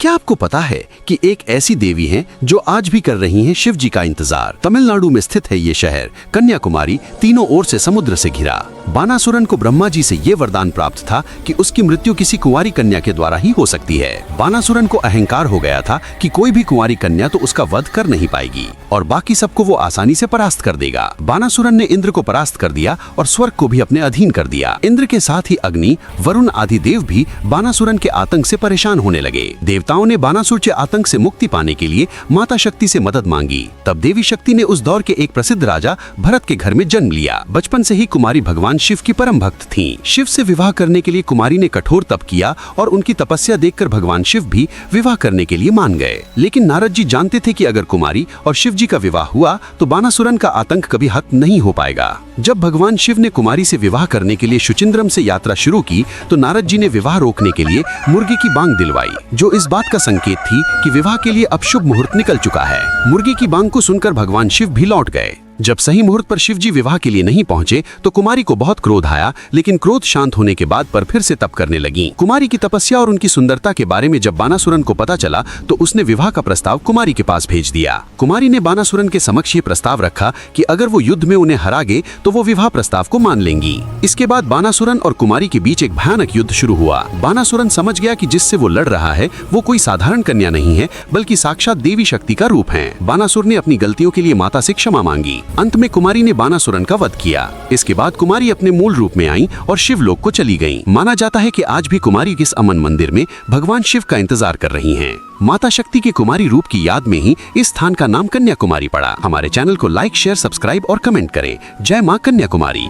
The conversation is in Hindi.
क्या आपको पता है कि एक ऐसी देवी हैं जो आज भी कर रही हैं शिव जी का इंतजार। तमिलनाडु में स्थित है ये शहर कन्याकुमारी, तीनों ओर से समुद्र से घिरा। बानासुरन को ब्रह्मा जी से ये वरदान प्राप्त था कि उसकी मृत्यु किसी कुंवारी कन्या के द्वारा ही हो सकती है। बानासुरन को अहंकार हो गया था कि कोई भी कुंवारी कन्या तो उसका वध कर नहीं पाएगी और बाकी सबको वो आसानी से परास्त कर देगा। बानासुरन ने इंद्र को परास्त कर दिया और स्वर्ग को भी अपने अधीन कर दिया। इंद्र के साथ ही अग्नि, वरुण आदि देव भी बानासुरन के आतंक से परेशान होने लगे। देवताओं ने बानासुर के आतंक से मुक्ति पाने के लिए माता शक्ति से मदद मांगी। तब देवी शक्ति ने उस दौर के एक प्रसिद्ध राजा भरत के घर में जन्म लिया। बचपन से ही कुमारी भगवान शिव की परम भक्त थीं। शिव से विवाह करने के लिए कुमारी ने कठोर तप किया और उनकी तपस्या देखकर भगवान शिव भी विवाह करने के लिए मान गए। लेकिन नारद जी जानते थे कि अगर कुमारी और शिव जी का विवाह हुआ तो बानासुरन का आतंक कभी खत्म नहीं हो पाएगा। जब भगवान शिव ने कुमारी से विवाह करने के लिए शुचिंद्रम से यात्रा शुरू की तो नारद जी ने विवाह रोकने के लिए मुर्गी की बांग दिलवाई, जो इस बात का संकेत थी कि विवाह के लिए अब शुभ मुहूर्त निकल चुका है। मुर्गी की बांग को सुनकर भगवान शिव भी लौट गए। जब सही मुहूर्त पर शिव जी विवाह के लिए नहीं पहुंचे तो कुमारी को बहुत क्रोध आया, लेकिन क्रोध शांत होने के बाद पर फिर से तप करने लगी। कुमारी की तपस्या और उनकी सुंदरता के बारे में जब बानासुरन को पता चला तो उसने विवाह का प्रस्ताव कुमारी के पास भेज दिया। कुमारी ने बानासुरन के समक्ष ये प्रस्ताव रखा कि अगर वो युद्ध में उन्हें हरा गए तो वो विवाह प्रस्ताव को मान लेंगी। इसके बाद बानासुरन और कुमारी के बीच एक भयानक युद्ध शुरू हुआ। बानासुरन समझ गया कि जिससे वो लड़ रहा है वो कोई साधारण कन्या नहीं है, बल्कि साक्षात देवी शक्ति का रूप है। बानासुर ने अपनी गलतियों के लिए माता से क्षमा मांगी। अंत में कुमारी ने बानासुरन का वध किया। इसके बाद कुमारी अपने मूल रूप में आई और शिवलोक को चली गईं। माना जाता है कि आज भी कुमारी इस अमन मंदिर में भगवान शिव का इंतजार कर रही हैं। माता शक्ति के कुमारी रूप की याद में ही इस स्थान का नाम कन्याकुमारी पड़ा। हमारे चैनल को लाइक, शेयर, सब्सक्राइब और कमेंट करें। जय मां कन्याकुमारी।